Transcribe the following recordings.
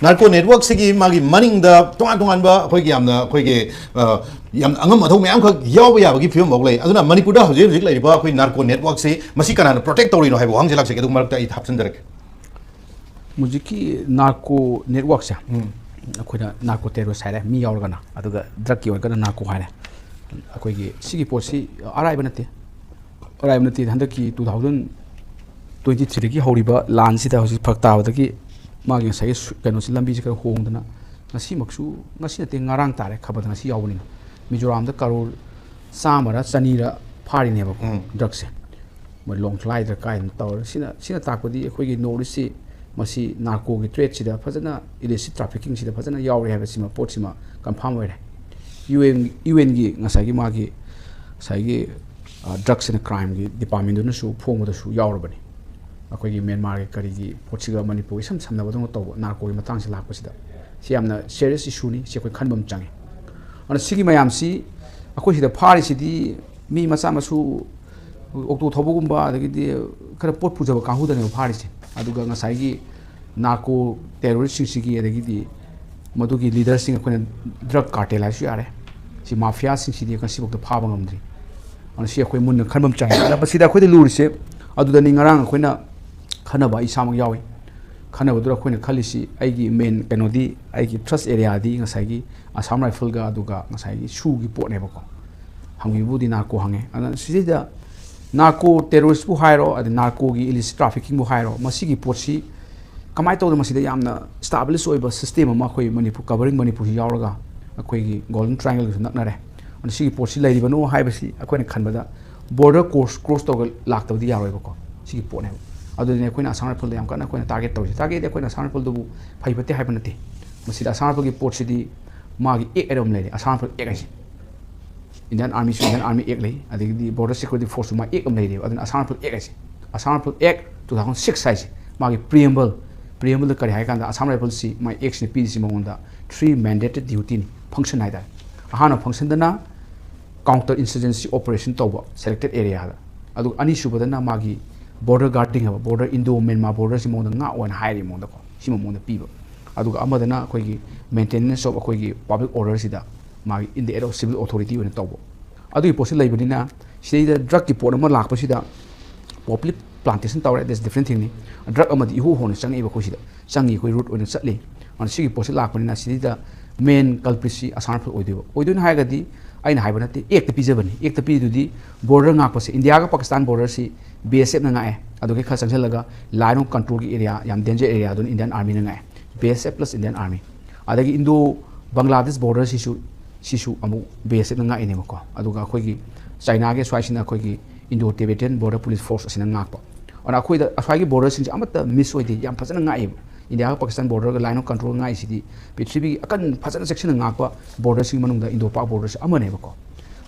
narco network sigi magi maning da tongan ba khoi gi amna khoi ge yam angam athau myam khak yaw ba ya ba gi film bok lei aduna manipur da hojik hojik lei ba khoi narco network se masi kana protect tori no hai bo hang jelak se ke du marak ta I thapsan direk mujiki narco network sa khoi na narco terrorist hai mi yaw gana aduga drug ki gana narco hai khoi gi sigi posi arai banate handaki 2023 ki horiba lan si da hojik phakta ba ki magi sai kano si lambi ka hongdana ngasi maksu ngasi te ngarang tare khabadana si yawni mizoram da karol samara chanira phari ne ba drug se mo long fly da kain tor sina takpadi khoi gi norisi masi narco gi trade sida fajana illicit trafficking sida fajana yawri ha sima pot sima confirm wai UN gi ngasai gi magi sai gi drugs and crime gi department na su phong da su yawrabani अखोई Myanmar के करी पोचिगा मणिपुर सम समनबदों तब narco की मतंग से लापसिदा सियामना serious issue नि से खनबम चंगे अन सिगी मयाम सि अखोई सिदा फारि सिदी मी मचा मसु ओक्टो थबगुंबा अदगिदि खरा पोट पुजब काहुदने फारि से अदुगा ngसाइगी नार्को टेररिस्ट सिंगी अदगिदि मदुगी लीडर सिंग अखोने ड्रग कार्टेल आसु यारे सि माफिया सिंगी कसिबक फाबा ngमद्रि अन सि अखोई मुन खनबम चंगे अबसिदा अखोई लुरिसे अदुदा निंगरांग अखोइना खनबा इसामक यावे खनबदुरा अखोइना खलिसि आइगी मेन कनोदी आइगी ट्रस्ट एरिया दी ngसाइगी आसाम राइफल गा अदुगा ngसाइगी सुगी पोटनेबको हंगिबुदी नार्को हंगे अन सिदा नार्को टेररिस्ट बु हाइरो अद नार्को गी इलिसिट ट्रैफिकिंग बु हाइरो मसिगी पोटसि कमाय तौद मसिदा यामना स्टेबलिश ओइबा सिस्टम अमा अखोइ मणिपुर कवरिंग मणिपुर यावरगा अखोइगी गोल्डन ट्रायंगल नकनरे अन सिगी पोटसि लैरिबनो हाइबसि अखोइना खनबदा border क्रॉस तौग लाक्तबदी यारोइबको सिगी पोटने अदुने अखोइना आसाम राइफल याम कना अखोइना टारगेट तौसि टारगेट अखोइना आसाम राइफल दुबु फैबते हाइबनते मसिदा आसाम राइफल की पोटसिदी मागी एक एरम लेले आसाम राइफल एक आइसि इंडियन आर्मी एक ले अदिगी border security force मा एक अम लेरे अदुना आसाम राइफल एक आइसि आसाम राइफल एक 2006 आइसि मागी preamble करि हाइ कांदा आसाम राइफल सि मा एक सिने पीसी मगोंदा 3 mandated duty नि फंक्शन हाइदा अहाना फंक्शन दना counter insurgency operation tauba selected area da adu ani subadana magi border guarding ha border indo myanmar border si monda nga on hairi monda ko sima monda piba adu amadana akoi gi maintenance of akoi gi public order sida magi in the area of civil authority on tauba adu posi laibadina sida drug ki port ma lakpa sida public plantation tawre this different thing ni drug amadi ihu hon changi ba ko sida changi koi route on chatli on sigi posi lakpanina sida main culprit si asan phal oidun ha gadi aina haibana te ek te pijabani ek te pidudi border ngak pase india ga pakistan border si bsf na ngae adoge kha changelaga line of control ki area yam danger area don indian army na ngae bsf plus indian army adagi indo bangladesh border sisu amu bsf na ngae ne ko aduga khoi gi china ge swaisina khoi gi indo tibetan border police force asina ngak pa ona khoi da aswai gi border sin amata miss oidi yam phasana ngae India Pakistan border ga line of control ngai sidi Pitribi akan phasana section ngakpa border sing manung da Indo Pak border se amane bako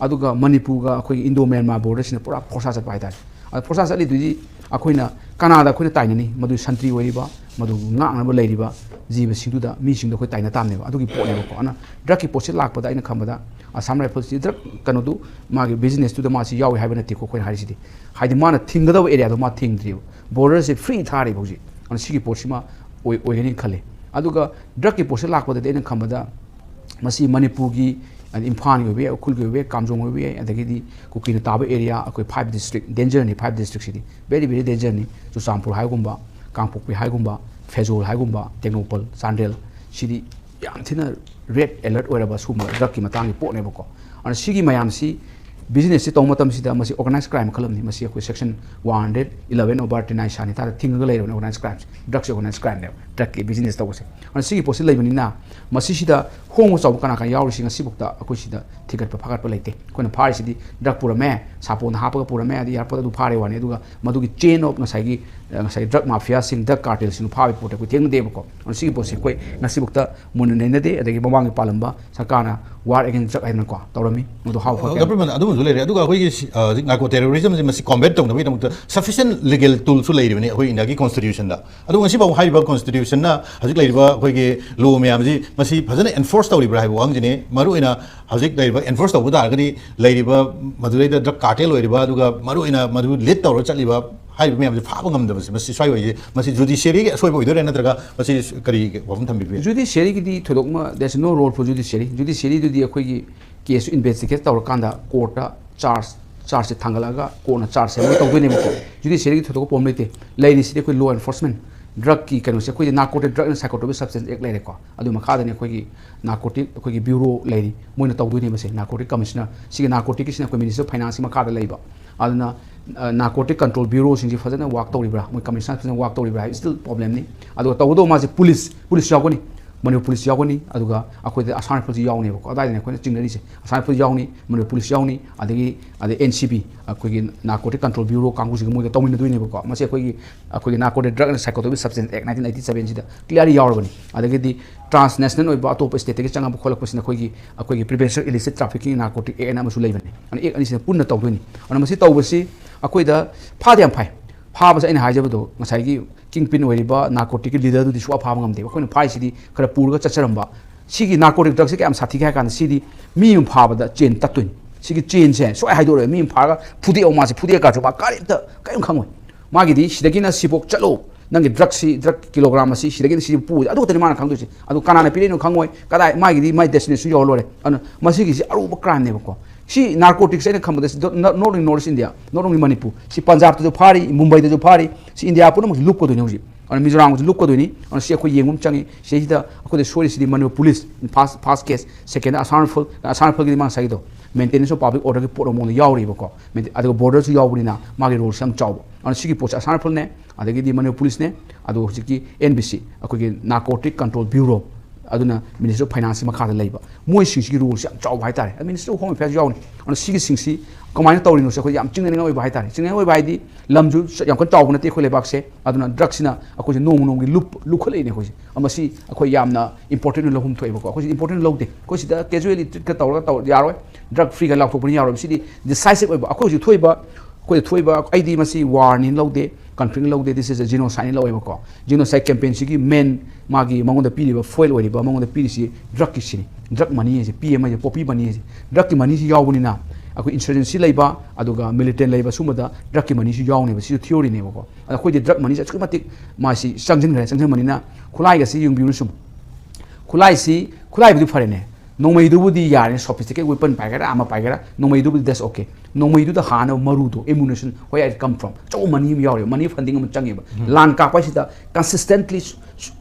aduga Manipur ga akhoi Indo Myanmar border sina pura forsa chat pai ta a forsa sali dui akhoina Canada khoina tainani madu santri oiriba madu ngakna ba leiriba jiba singdu da mi singdu khoi taina tamne ba adugi pone bako ana drug ki post lakpa da ina khambada Assam rifle si drug kanu du magi business tu da ma si yawi haibana ti khoi hari sidi haidi mana thingda area do ma thingdri border se free thari boji ana sigi post ma ओइगनि खले अदुगा drug की पोसे लाखपदे then खमदा मसी मणिपुर की इम्फान गबे उखुल गबे कामजोंग गबे अदगिदि कुकिन ताब area अकोइ 5 district danger नि 5 district सिदी very very danger नि चुसामपुर हाइगुंबा कांगपोकपि हाइगुंबा फेजोल हाइगुंबा टेक्नोपल चांदेल सिदी याम थिना red alert ओरबा सुम drug की मतंग पोने बको अन सिगी मयाम सि business se tongma tam sida masi organized crime khalam ni masi akoi section 111/39 sani ta thinga lai ron organized crimes drugs organized crime ne drug ki business ta bose an sigi posi lai bani na masi sida hongo chaw kana kan yaw singa sibukta akoi sida thigat pa phagat pa laite koina phari sidi drug pura me sapon ha pa pura me adi airport du phare wani aduga madugi chain of ngasai drug mafia sing drug cartel sinu phawi pote ko theng de ko an sigi posi koi ngasibukta mun ne ne de adagi bawang palamba sakana war against drug aina ko tawrami mudu how for government adu le aduga khoi narco terrorism se masi combat tong nabi tong sufficient legal tools su leiri bani khoi india ki constitution da adu ngasi ba haiba constitution na hajik leiriba khoi ge law myam ji masi phajana enforce tawribra haiba wang jine maru ina hajik leiriba enforce tawbu da gadi leiriba madulai da drug cartel leiriba aduga maru ina madu lead tawro chaliba hai me am fa bangam da masi swai oi masi judiciary ge soi boi dore na traga masi kari wafum thambi be judiciary ki di thodok ma there is no role for judiciary du di akhoi gi case investigate tawr kanda court ta charge thangalaga court na charge se mo tawdoi ne mo judiciary ki thodok pom lete laini si akhoi law enforcement drug ki kanu se akhoi narcotic drug and psychotropic substance act lai ko adu makha da ne akhoi gi narcotic akhoi gi bureau laini moina tawdoi ne mase narcotic commissioner si narcotic ki sina akhoi minister of finance makha da laiba aduna narcotic control bureau sing fazana work tawribra moi commissioner fazana work tawribra still problem ni adu tawdo ma se police yagoni Manipur police yagoni aduga akhoi da asan police yawni ko adai ne khoi chingnari se asan police yawni Manipur police yawni adagi ade NCB akhoi gi narcotic control bureau kangu sig moi da tawmin doi ne ko ma se akhoi gi narcotic drug and psychotropic substance act 1987 sida clearly yawrabani adagi di transnational oi ba top state ke changa kholak pasina akhoi gi prevention illicit trafficking narcotic act na masu leibani ani ek ani se punna tawdoi ni ana masi tawbasi akhoi da phadi am phai phaba sa ina haijabado ngasai gi kingpin oiriba narcotic leader du diswa phaba ngamde ko phai sidi khara purga chacharamba sigi narcotic drug se kam sathi kha kan sidi mi um phaba da chain tatun sigi chain se so hai do re mi phaga phudi o ma se phudi ka chuba karim ta kayum khangoi magi di sidagi na sibok chalo nang drug kilogram si sidagi si pu adu tani mana khangdu si adu kanana pire no khangoi kadai magi di my destination yo lore ana masigi si aru crime ne ko si narcotics ene khamda not only North India not only Manipur si Punjab to phari Mumbai to phari si India pun lup ko doni hoji and Mizoram lup ko doni and si akhoi yengum changi si da akhoi de sorry si Manipur police in past case second asarful gi mang sai do maintenance of public order ki poro mon yawri ko adu border su yawri na magi rule sam chaw and si ki post asarful ne adagi di Manipur police ne adu si ki NBC akhoi gi narcotic control bureau aduna minister of finance makha da laiba moi singsi rules yam chaw bai tare minister of home affairs yawni on sigi singsi kamai tawri no se ko yam chingna ngai bai tare chingna oi bai di lamju yam kan chaw na te khole bak se aduna drugs na ako je nong gi lup khole ne ko je amasi ako yamna important lo hum thoi ko ako important lo de ko si da casually treat ka taw yaroi drug free ga lak thopuni yaroi si di decisive oi ako je thoi ba ID masi warning lo de country lo de this is a genocide lo ko genocide campaign sigi men magi mangon da pili ba foil oi ba mangon da pili si drug ki sini drug money je PM je popi money je drug ki money si yawuni na ako insurgency laiba aduga militant laiba sumada drug ki money si yawni ba si theory ne ko ako de drug money sa matik ma si sangjin money na khulai ga si yung biu sum khulai bi fare ne nongmai du budi yar sophisticated weapon paigara ama paigara nongmai du that's okay nongmai du da hana maru do ammunition where it come from so money yaw money funding am changi ba lan ka pa sida consistently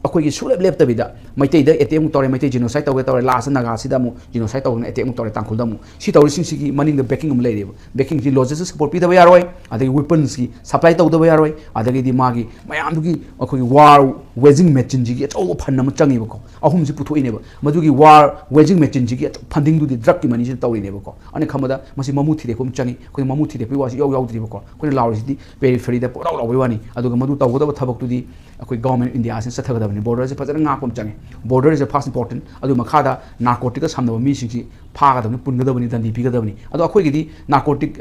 akoi gi sulep lep tabida maitei da atm tore maitei genocide tore last naga sida mu genocide tore atm tore tangkhul da mu si tore sing sigi maning the backing um lei backing ji logistics support pi da yaroi adagi weapons ki supply tau da yaroi adagi di magi mayam du gi akoi war waging machine ji gi so phan am changi ba ko ahum ji puthoi ne ba madu gi war waging machine ji gi funding du di drug ki money ji tawri ne ba ko ani khamada masi mamu thide kum changi ko mamu thide pi wasi yaw dri ba ko ko law ji di periphery da pora law wani aduga madu taw da thabak tu di akoi government India sin sathagada border se fazana nga pom changi border is a first important adu makhada narcotic samna mi sing phaga da pun gada bani dandi pi gada bani adu akoi gi di narcotic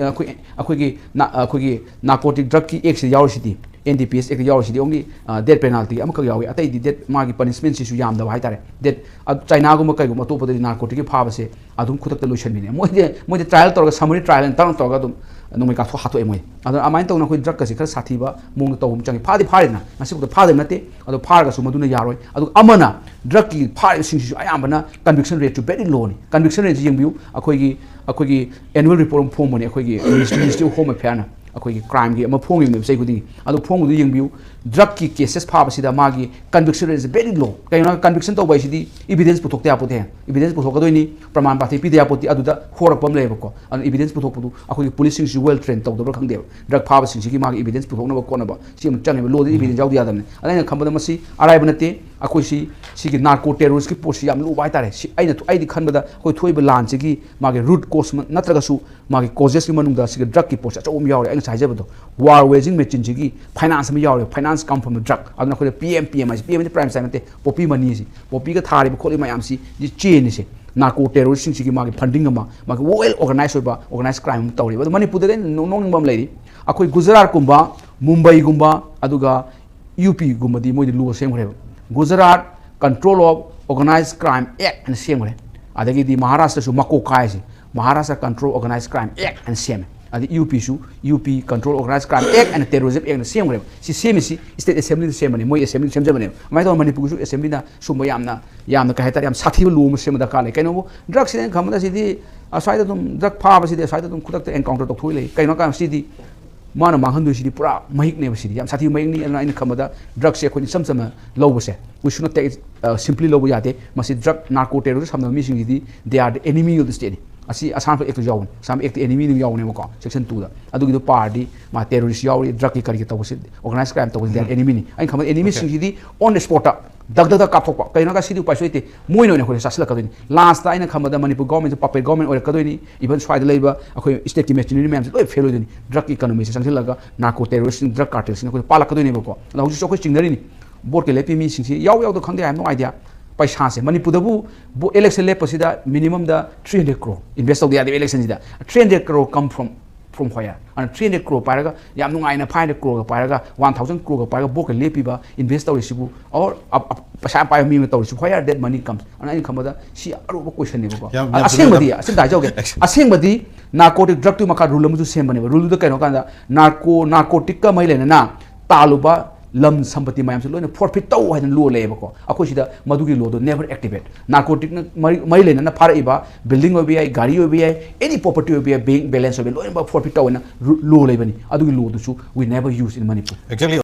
akoi gi narcotic drug ki act yaw si di NDPS act yaw si di only death penalty amaka yawi atai di death magi punishment si su yam da hai tare death China gum kai gum to podi narcotic ki phaba se adum khutak ta lotion bi ne moi de trial tor ga summary trial and tar tor ga dum nomai ka hato emoi adu amain tong na khoi drug ka si khar sathi ba mong to hum changi phadi phari na masi ko phadi nate adu phar ga su maduna yaroi adu amana drug ki phari sing su ayambana conviction rate to very low ni conviction rate jing biu akoi gi annual report phom mani akoi gi ministry of home affairs na akoi gi crime gi ama phong yim sei gudi adu phong du ying biu drug ki cases phaba sida magi conviction rate is very low kai na conviction to bai sidi evidence puthok te apote evidence puthok ga doini praman pathi pi de apoti adu da horak pam leba ko an evidence puthok pudu akoi gi police sing well trained to do khang de drug phaba sing si gi magi evidence puthok na ba ko na ba si am change lo de evidence jaw dia dam ne alaina khambada masi arai banate akoi si gi narco terrorist ki posi yam lu bai tare si aina tu ai di khanbada akoi thoi ba lan si gi magi root cause natraga su magi causes ki manung da si drug ki posi chom yaw ai sai jabado war waging machine si gi finance ma yaw finance come from the drug aduna khoi PM is prime time te popi money si popi ga thari kholi mayam si ji chain si narco terrorist sing si magi funding ma magi well organized crime tawri ba Manipur de nong bam lady akoi Gujarat kumba Mumbai gumba aduga UP gumba di moi di lu sem khre Gujarat control of organized crime act and sem khre adagi di Maharashtra su mako kai si Maharashtra control organized crime act and sem adi UP su UP Control Organized Crime Act and Terrorism Act na sem gre si sem si state assembly sem bane moi assembly sem jabane mai to Manipur su assembly na sumba yamna ka heta yam sathi lu sem da ka le kaino bo drugs ne khamda si di asai da dum drug pha ba si di asai da dum khudak te encounter to thoi le kaino ka si di mana manghandu si di pura mahik ne ba si di yam sathi mahik ni ana in khamda drugs se khoni sam low ba se we should not take it simply low ya te masi drug narco terrorist hamna mi sing di they are the enemy of the state asi asam act yawn sam act enemy ni yawn ne ko section 2 da adu gi do party ma terrorist yawn drug ki kari to organized crime to their enemy ni ai khamda enemy sing di on the spot dag kapok kaino ka sidu paisoi moi no ne khoi sasla ka dini last ta ina khamada Manipur government puppet government or ka dini even swai leba akhoi state ki machinery mem loi fail dini drug economy se sangsil laga narco terrorist drug cartels ni khoi pala ka dini ko na hu so khoi chingdari ni board ke lepi mi singsi yaw do khangde am no idea paisa se Manipur da bu election le pasida minimum da 300 crore invest of the election da 300 crore come from where and 300 crore paraga yam nungai na 500 crore paraga 1000 crore paraga book lepi ba invest or sibu or pasa pa mi to where that money comes and I come da si aru question ne ko asembadi asin da joge asembadi narcotic drug tu maka rule mu sem bane rule da kaino kan da narcotic ka mai le na taluba lam sampati mayam se loina forfeit to hain lo le ko akoi sida madugi lo do never activate narcotic na mai le na phara iba building obi ai gari obi ai any property obi ai bank balance obi loina forfeit to na lo le bani adugi lo do su we never use in Manipur exactly